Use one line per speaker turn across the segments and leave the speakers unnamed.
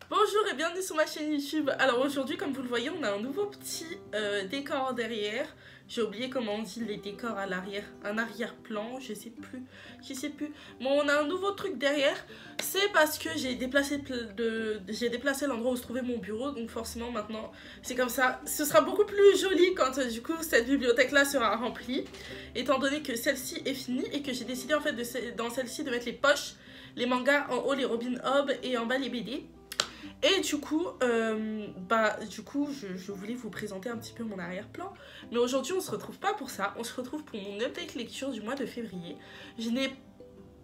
Bonjour et bienvenue sur ma chaîne YouTube. Alors aujourd'hui, comme vous le voyez, on a un nouveau petit décor derrière. J'ai oublié comment on dit les décors à l'arrière, un arrière-plan, je sais plus. Bon, on a un nouveau truc derrière. C'est parce que j'ai déplacé l'endroit où se trouvait mon bureau, donc forcément maintenant c'est comme ça. Ce sera beaucoup plus joli quand du coup cette bibliothèque-là sera remplie, étant donné que celle-ci est finie et que j'ai décidé en fait dans celle-ci de mettre les poches, les mangas en haut, les Robin Hood et en bas les BD. Et du coup, je voulais vous présenter un petit peu mon arrière-plan. Mais aujourd'hui, on se retrouve pas pour ça. On se retrouve pour mon update lecture du mois de février. Je n'ai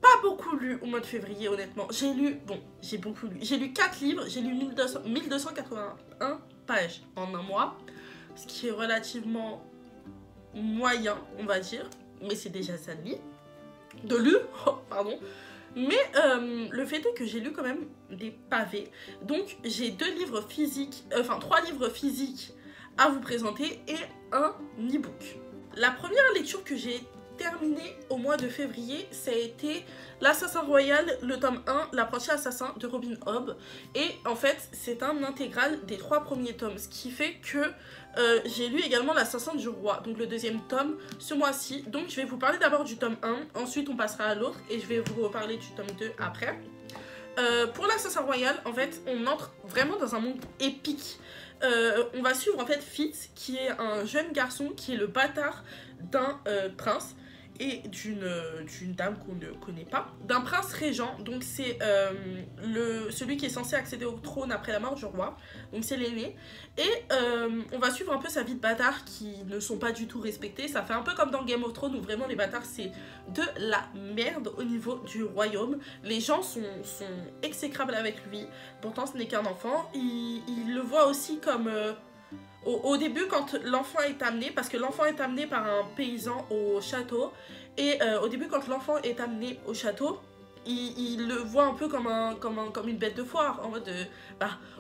pas beaucoup lu au mois de février, honnêtement. J'ai beaucoup lu. J'ai lu 4 livres. J'ai lu 1281 pages en un mois. Ce qui est relativement moyen, on va dire. Mais c'est déjà ça de lu. Oh, pardon. Mais le fait est que j'ai lu quand même des pavés. Donc j'ai 3 livres physiques à vous présenter et un e-book. La première lecture que j'ai terminée au mois de février, ça a été L'Assassin Royal, le tome 1, L'Apprenti Assassin de Robin Hood. Et en fait, c'est un intégral des 3 premiers tomes. Ce qui fait que j'ai lu également L'Assassin du Roi, donc le deuxième tome, ce mois-ci. Donc je vais vous parler d'abord du tome 1, ensuite on passera à l'autre et je vais vous reparler du tome 2 après. Pour l'Assassin Royal, en fait, on entre vraiment dans un monde épique. On va suivre en fait Fitz, qui est un jeune garçon qui est le bâtard d'un prince et d'une dame qu'on ne connaît pas, d'un prince régent. Donc c'est celui qui est censé accéder au trône après la mort du roi, donc c'est l'aîné. Et on va suivre un peu sa vie de bâtard qui ne sont pas du tout respectés. Ça fait un peu comme dans Game of Thrones où vraiment les bâtards c'est de la merde au niveau du royaume. Les gens sont exécrables avec lui, pourtant ce n'est qu'un enfant. Il le voit aussi comme... Au début, quand l'enfant est amené, parce que l'enfant est amené par un paysan au château, et au début, quand l'enfant est amené au château, il le voit un peu comme une bête de foire, en mode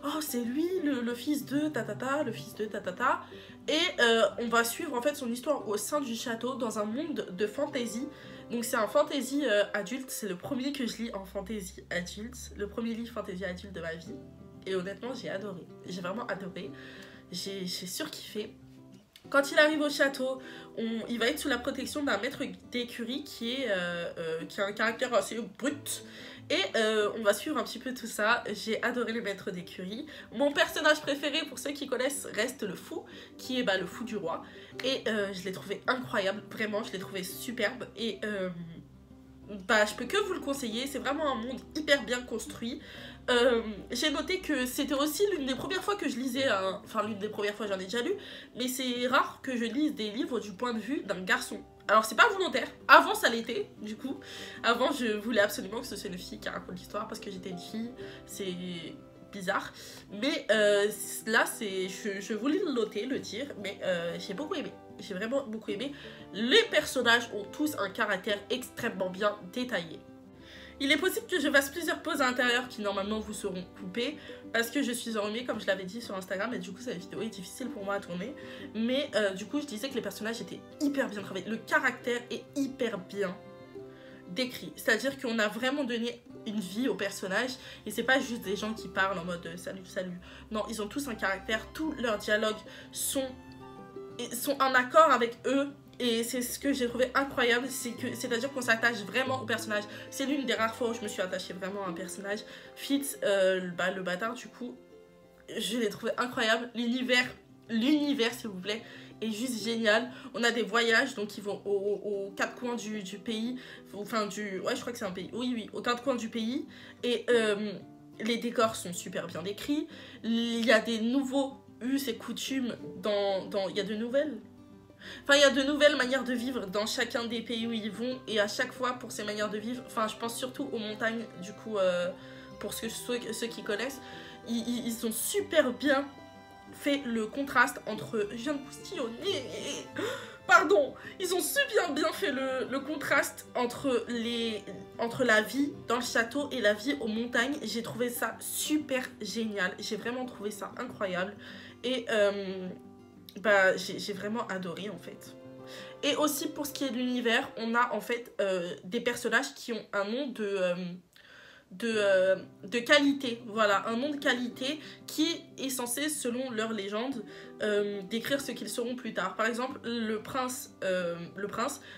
oh c'est lui le fils de tatata, le fils de tatata. Et on va suivre en fait son histoire au sein du château, dans un monde de fantasy. Donc c'est un fantasy adulte, c'est le premier que je lis en fantasy adulte, le premier livre fantasy adulte de ma vie. Et honnêtement, j'ai adoré, j'ai vraiment adoré. J'ai surkiffé. Quand il arrive au château, il va être sous la protection d'un maître d'écurie qui a un caractère assez brut. Et on va suivre un petit peu tout ça. J'ai adoré le maître d'écurie. Mon personnage préféré, pour ceux qui connaissent, reste le fou, qui est le fou du roi. Et je l'ai trouvé incroyable, vraiment, je l'ai trouvé superbe. Et je peux que vous le conseiller, c'est vraiment un monde hyper bien construit. J'ai noté que c'était aussi l'une des premières fois que je lisais, enfin l'une des premières fois, j'en ai déjà lu, mais c'est rare que je lise des livres du point de vue d'un garçon. Alors c'est pas volontaire, avant ça l'était du coup, avant je voulais absolument que ce soit une fille qui raconte l'histoire parce que j'étais une fille, c'est bizarre, mais là je voulais le noter, le dire, mais j'ai beaucoup aimé. J'ai vraiment beaucoup aimé. Les personnages ont tous un caractère extrêmement bien détaillé. Il est possible que je fasse plusieurs pauses à l'intérieur qui normalement vous seront coupées parce que je suis enrhumée comme je l'avais dit sur Instagram et du coup cette vidéo est difficile pour moi à tourner. Mais du coup je disais que les personnages étaient hyper bien travaillés. Le caractère est hyper bien décrit. C'est-à-dire qu'on a vraiment donné une vie aux personnages et c'est pas juste des gens qui parlent en mode salut salut. Non, ils ont tous un caractère, tous leurs dialogues sont en accord avec eux. Et c'est ce que j'ai trouvé incroyable, c'est-à-dire qu'on s'attache vraiment au personnage. C'est l'une des rares fois où je me suis attachée vraiment à un personnage. Fitz, le bâtard du coup, je l'ai trouvé incroyable. L'univers s'il vous plaît, est juste génial. On a des voyages, donc ils vont aux 4 coins du pays. Enfin, ouais, je crois que c'est un pays. Oui, aux 4 coins du pays. Et les décors sont super bien décrits. Il y a des nouveaux us et coutumes il y a de nouvelles... Enfin, il y a de nouvelles manières de vivre dans chacun des pays où ils vont. Et à chaque fois, pour ces manières de vivre, enfin, je pense surtout aux montagnes, du coup, pour ceux qui connaissent, ils ont super bien fait le contraste entre... Je viens de postillonner. Pardon. Ils ont super bien fait le contraste entre la vie dans le château et la vie aux montagnes. J'ai trouvé ça super génial. J'ai vraiment trouvé ça incroyable. Et... j'ai vraiment adoré en fait. Et aussi pour ce qui est de l'univers, on a en fait des personnages qui ont un nom de qualité, voilà, un nom de qualité qui est censé, selon leur légende, décrire ce qu'ils seront plus tard. Par exemple, le prince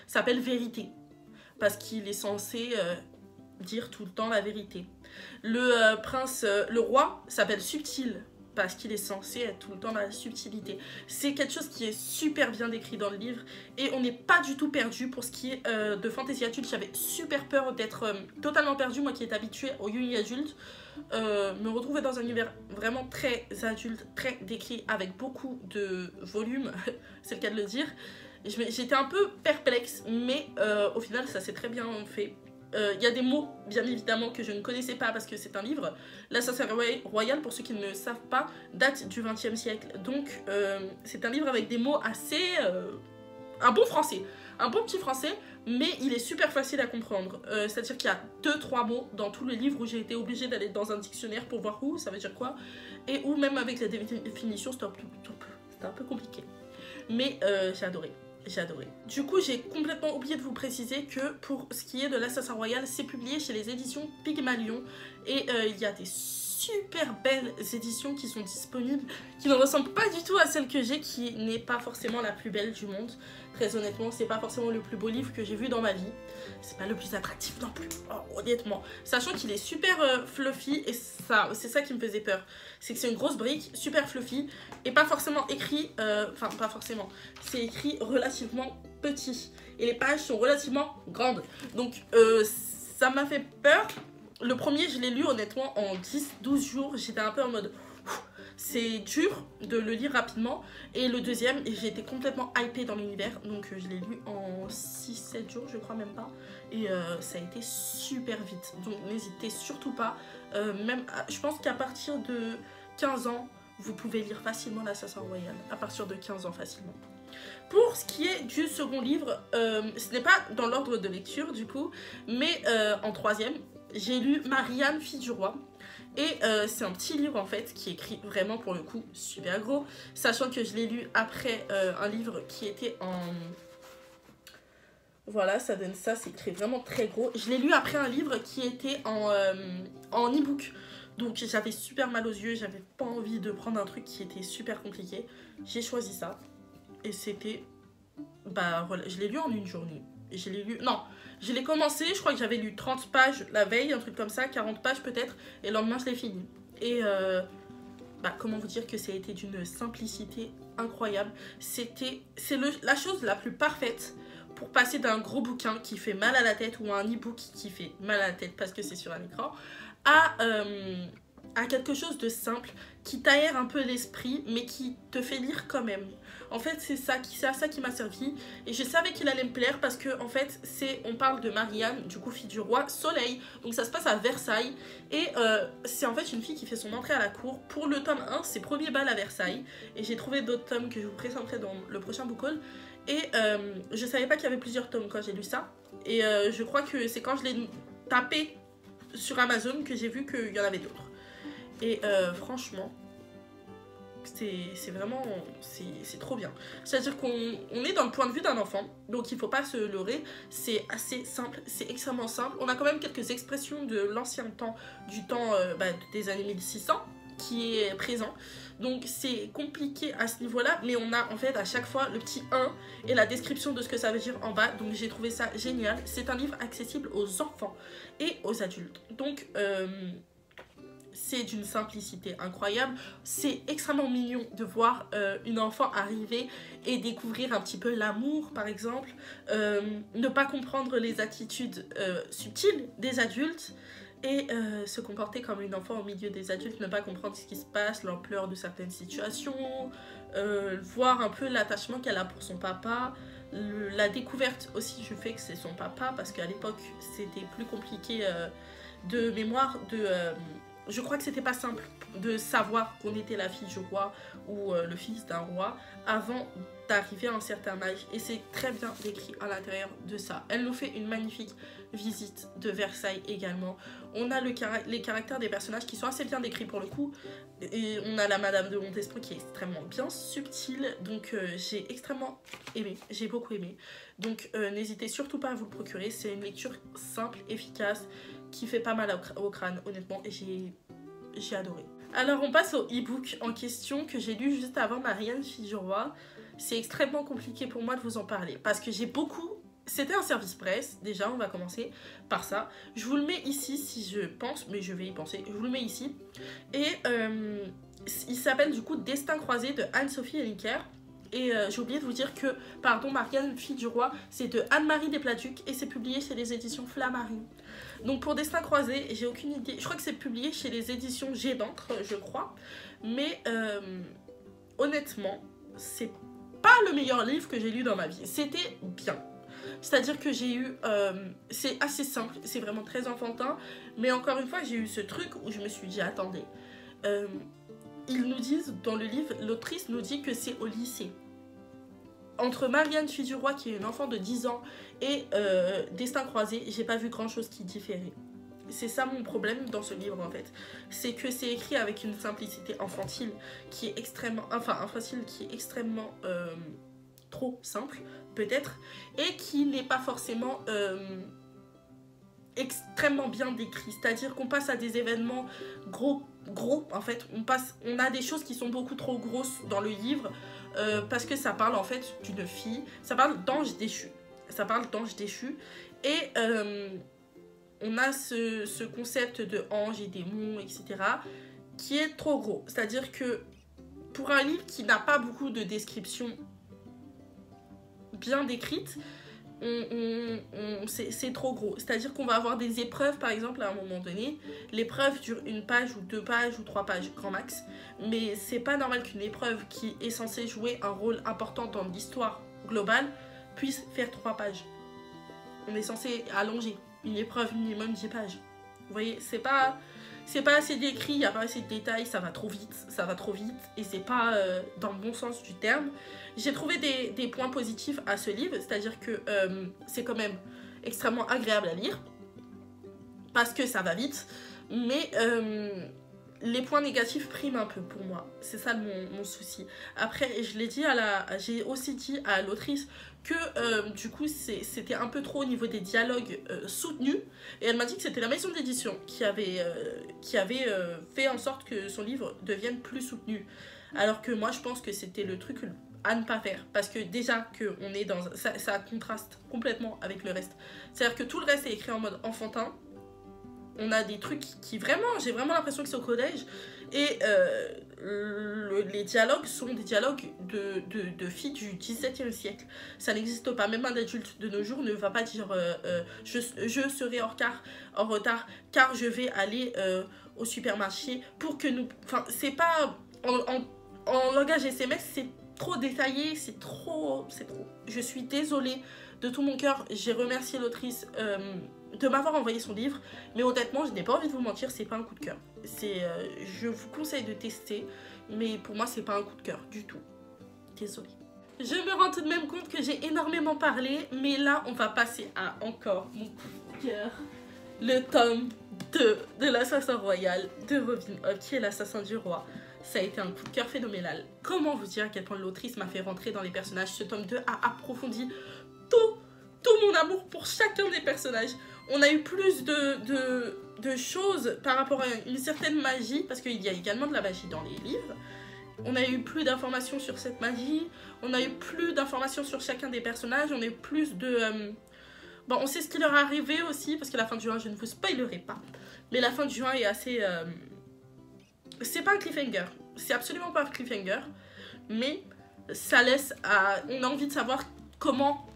s'appelle Vérité, parce qu'il est censé dire tout le temps la vérité. Le roi s'appelle Subtil, parce qu'il est censé être tout le temps dans la subtilité. C'est quelque chose qui est super bien décrit dans le livre et on n'est pas du tout perdu pour ce qui est de fantasy adulte. J'avais super peur d'être totalement perdue, moi qui est habituée au young adulte. Me retrouver dans un univers vraiment très adulte, très décrit, avec beaucoup de volume, c'est le cas de le dire. J'étais un peu perplexe, mais au final ça s'est très bien fait. Y a des mots, bien évidemment, que je ne connaissais pas parce que c'est un livre. L'Assassin Royal, pour ceux qui ne le savent pas, date du XXe siècle. Donc, c'est un livre avec des mots assez... un bon français. Un bon petit français, mais il est super facile à comprendre. C'est-à-dire qu'il y a 2-3 mots dans tout le livre où j'ai été obligée d'aller dans un dictionnaire pour voir où, ça veut dire quoi. Et où même avec la définition, c'était un peu compliqué. Mais j'ai adoré. J'ai adoré. Du coup, j'ai complètement oublié de vous préciser que pour ce qui est de l'Assassin Royal, c'est publié chez les éditions Pygmalion. Et il y a des super belles éditions qui sont disponibles, qui ne ressemblent pas du tout à celle que j'ai, qui n'est pas forcément la plus belle du monde. Très honnêtement, c'est pas forcément le plus beau livre que j'ai vu dans ma vie. C'est pas le plus attractif non plus, honnêtement. Sachant qu'il est super fluffy et c'est ça qui me faisait peur. C'est que c'est une grosse brique, super fluffy et pas forcément écrit, enfin pas forcément, c'est écrit relativement petit. Et les pages sont relativement grandes. Donc ça m'a fait peur. Le premier, je l'ai lu honnêtement en 10-12 jours. J'étais un peu en mode... C'est dur de le lire rapidement. Et le deuxième, j'ai été complètement hypée dans l'univers. Donc je l'ai lu en 6-7 jours, je crois même pas. Et ça a été super vite. Donc n'hésitez surtout pas. Je pense qu'à partir de 15 ans, vous pouvez lire facilement l'Assassin Royal. À partir de 15 ans facilement. Pour ce qui est du second livre, ce n'est pas dans l'ordre de lecture du coup. Mais en troisième, j'ai lu Marianne, fille du roi. Et c'est un petit livre en fait qui est écrit vraiment pour le coup super gros, sachant que je l'ai lu après un livre qui était en... Voilà, ça donne ça, c'est écrit vraiment très gros. Je l'ai lu après un livre qui était en e-book. Donc j'avais super mal aux yeux, j'avais pas envie de prendre un truc qui était super compliqué. J'ai choisi ça. Et c'était... Bah voilà, je l'ai lu en une journée. Et je l'ai lu... Non, je l'ai commencé, je crois que j'avais lu 30 pages la veille, un truc comme ça, 40 pages peut-être. Et le lendemain, je l'ai fini. Et comment vous dire que ça a été d'une simplicité incroyable. C'est la chose la plus parfaite pour passer d'un gros bouquin qui fait mal à la tête ou un e-book qui fait mal à la tête parce que c'est sur un écran à quelque chose de simple qui t'aère un peu l'esprit mais qui te fait lire quand même. En fait c'est à ça qui m'a servi et je savais qu'il allait me plaire parce que en fait on parle de Marianne, du coup fille du roi Soleil, donc ça se passe à Versailles et c'est en fait une fille qui fait son entrée à la cour. Pour le tome 1 c'est premier bal à Versailles et j'ai trouvé d'autres tomes que je vous présenterai dans le prochain book haul et je savais pas qu'il y avait plusieurs tomes quand j'ai lu ça et je crois que c'est quand je l'ai tapé sur Amazon que j'ai vu qu'il y en avait d'autres. Et franchement, c'est vraiment, c'est trop bien. C'est-à-dire qu'on est dans le point de vue d'un enfant, donc il faut pas se leurrer, c'est assez simple, c'est extrêmement simple. On a quand même quelques expressions de l'ancien temps, du temps des années 1600, qui est présent. Donc c'est compliqué à ce niveau-là, mais on a en fait à chaque fois le petit 1 et la description de ce que ça veut dire en bas. Donc j'ai trouvé ça génial. C'est un livre accessible aux enfants et aux adultes. Donc... c'est d'une simplicité incroyable. C'est extrêmement mignon de voir une enfant arriver et découvrir un petit peu l'amour, par exemple. Ne pas comprendre les attitudes subtiles des adultes et se comporter comme une enfant au milieu des adultes. Ne pas comprendre ce qui se passe, l'ampleur de certaines situations. Voir un peu l'attachement qu'elle a pour son papa. La découverte aussi du fait que c'est son papa, parce qu'à l'époque, c'était plus compliqué de mémoire je crois que c'était pas simple de savoir qu'on était la fille du roi ou le fils d'un roi avant d'arriver à un certain âge. Et c'est très bien décrit à l'intérieur de ça. Elle nous fait une magnifique visite de Versailles également. On a les caractères des personnages qui sont assez bien décrits pour le coup. Et on a la Madame de Montespan qui est extrêmement bien subtile. Donc j'ai extrêmement aimé, j'ai beaucoup aimé. Donc n'hésitez surtout pas à vous le procurer. C'est une lecture simple, efficace, qui fait pas mal au crâne, honnêtement, et j'ai adoré. Alors on passe au e-book en question que j'ai lu juste avant Marianne, fille du roi. C'est extrêmement compliqué pour moi de vous en parler parce que j'ai beaucoup... C'était un service presse, déjà on va commencer par ça. Je vous le mets ici si je pense, mais je vais y penser, je vous le mets ici. Et il s'appelle du coup Destin croisé de Anne-Sophie Henniker. Et j'ai oublié de vous dire que, pardon, Marianne, fille du roi, c'est de Anne-Marie Despladuc et c'est publié chez les éditions Flammarion. Donc pour Destin croisé, j'ai aucune idée. Je crois que c'est publié chez les éditions G d'encre, je crois. Mais honnêtement, c'est pas le meilleur livre que j'ai lu dans ma vie. C'était bien. C'est-à-dire que j'ai eu... c'est assez simple, c'est vraiment très enfantin. Mais encore une fois, j'ai eu ce truc où je me suis dit, attendez... ils nous disent, dans le livre, l'autrice nous dit que c'est au lycée. Entre Marianne, fille du roi, qui est une enfant de 10 ans, et Destin croisé, j'ai pas vu grand-chose qui différait. C'est ça mon problème dans ce livre, en fait. C'est que c'est écrit avec une simplicité infantile, qui est extrêmement... Enfin, infantile, qui est extrêmement... trop simple, peut-être, et qui n'est pas forcément... extrêmement bien décrit, c'est-à-dire qu'on passe à des événements gros en fait, on a des choses qui sont beaucoup trop grosses dans le livre parce que ça parle en fait d'une fille, ça parle d'ange déchu, et on a ce concept de ange et démon, etc. qui est trop gros, c'est-à-dire que pour un livre qui n'a pas beaucoup de descriptions bien décrites, c'est trop gros. C'est-à-dire qu'on va avoir des épreuves, par exemple, à un moment donné. L'épreuve dure 1 page ou 2 pages ou 3 pages, grand max. Mais c'est pas normal qu'une épreuve qui est censée jouer un rôle important dans l'histoire globale puisse faire 3 pages. On est censé allonger une épreuve minimum 10 pages. Vous voyez, c'est pas assez décrit, il n'y a pas assez de détails, ça va trop vite, et c'est pas dans le bon sens du terme. J'ai trouvé des points positifs à ce livre, c'est-à-dire que c'est quand même extrêmement agréable à lire, parce que ça va vite, mais les points négatifs priment un peu pour moi. C'est ça mon souci. Après, j'ai aussi dit à l'autrice que du coup c'était un peu trop au niveau des dialogues soutenus, et elle m'a dit que c'était la maison d'édition qui avait fait en sorte que son livre devienne plus soutenu, alors que moi je pense que c'était le truc à ne pas faire, parce que déjà que on est dans ça contraste complètement avec le reste, c'est-à-dire que tout le reste est écrit en mode enfantin. On a des trucs qui vraiment, j'ai vraiment l'impression que c'est au collège, et les dialogues sont des dialogues de filles du XVIIe siècle. Ça n'existe pas, même un adulte de nos jours ne va pas dire je serai en retard car je vais aller au supermarché pour que nous... Enfin, c'est pas... En langage SMS, c'est trop détaillé, c'est trop... Je suis désolée de tout mon cœur, j'ai remercié l'autrice de m'avoir envoyé son livre, mais honnêtement je n'ai pas envie de vous mentir, c'est pas un coup de cœur. Je vous conseille de tester, mais pour moi c'est pas un coup de cœur du tout. Désolée. Je me rends tout de même compte que j'ai énormément parlé, mais là on va passer à encore mon coup de cœur, le tome 2 de l'Assassin Royal de Robin Hood, qui est l'assassin du roi. Ça a été un coup de cœur phénoménal. Comment vous dire à quel point l'autrice m'a fait rentrer dans les personnages. Ce tome 2 a approfondi tout mon amour pour chacun des personnages. On a eu plus de choses par rapport à une certaine magie, parce qu'il y a également de la magie dans les livres. On a eu plus d'informations sur cette magie, on a eu plus d'informations sur chacun des personnages, on a eu plus de... Bon, on sait ce qui leur est arrivé aussi, parce que la fin du 1, je ne vous spoilerai pas. Mais la fin du 1 est assez... C'est pas un cliffhanger, c'est absolument pas un cliffhanger, mais ça laisse à... On a envie de savoir comment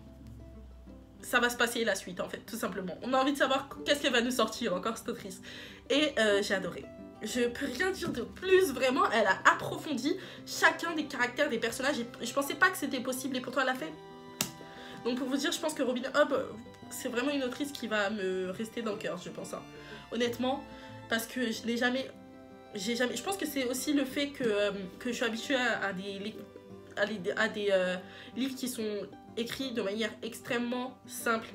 ça va se passer la suite, en fait, tout simplement. On a envie de savoir qu'est-ce qu'elle va nous sortir, encore cette autrice. Et j'ai adoré. Je peux rien dire de plus, vraiment, elle a approfondi chacun des caractères des personnages, et je pensais pas que c'était possible, et pourtant elle l'a fait. Donc pour vous dire, je pense que Robin Hood, c'est vraiment une autrice qui va me rester dans le cœur, je pense, hein. Honnêtement, parce que je n'ai jamais... Je pense que c'est aussi le fait que je suis habituée à des livres qui sont écrits de manière extrêmement simple,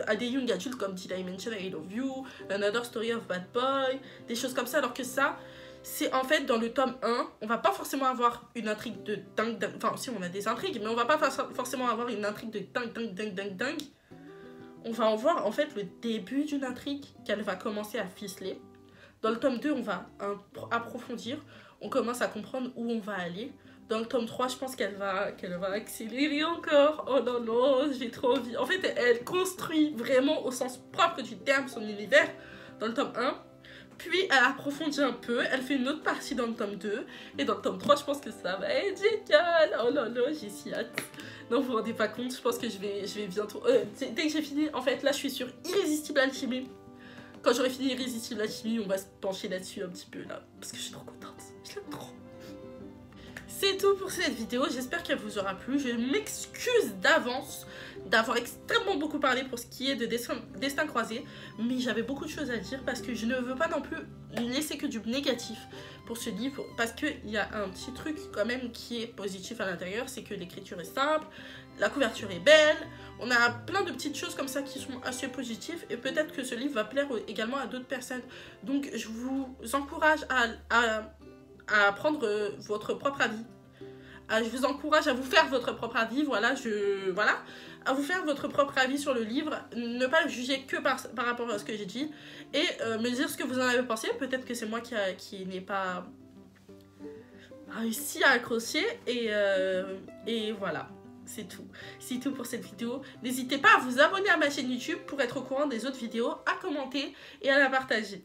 à des young adultes comme Did I Mention I Love You, Another Story of Bad Boy, des choses comme ça, alors que ça, c'est en fait dans le tome 1, on va pas forcément avoir une intrigue de dingue, enfin si on a des intrigues, mais on va pas forcément avoir une intrigue de dingue. on va en voir en fait le début d'une intrigue qu'elle va commencer à ficeler. Dans le tome 2, on va approfondir, on commence à comprendre où on va aller. Dans le tome 3, je pense qu'elle va accélérer encore. Oh non, non, j'ai trop envie. En fait, elle construit vraiment au sens propre du terme son univers dans le tome 1. Puis, elle approfondit un peu. Elle fait une autre partie dans le tome 2. Et dans le tome 3, je pense que ça va être génial. Oh là là, j'ai si hâte. Non, vous vous rendez pas compte. Je pense que je vais bientôt... dès que j'ai fini, en fait, là, je suis sur Irrésistible Alchimie. Quand j'aurai fini Irrésistible Alchimie, on va se pencher là-dessus un petit peu, là. Parce que je suis trop contente. Je l'aime trop. C'est tout pour cette vidéo, j'espère qu'elle vous aura plu. Je m'excuse d'avance d'avoir extrêmement beaucoup parlé pour ce qui est de Destin Croisé, mais j'avais beaucoup de choses à dire parce que je ne veux pas non plus laisser que du négatif pour ce livre, parce qu'il y a un petit truc quand même qui est positif à l'intérieur, c'est que l'écriture est simple, la couverture est belle, on a plein de petites choses comme ça qui sont assez positives, et peut-être que ce livre va plaire également à d'autres personnes. Donc je vous encourage à prendre votre propre avis. Je vous encourage à vous faire votre propre avis, voilà, à vous faire votre propre avis sur le livre, ne pas le juger que par rapport à ce que j'ai dit, et me dire ce que vous en avez pensé. Peut-être que c'est moi qui n'ai pas réussi à accrocher, et voilà, c'est tout pour cette vidéo. N'hésitez pas à vous abonner à ma chaîne YouTube pour être au courant des autres vidéos, à commenter et à la partager.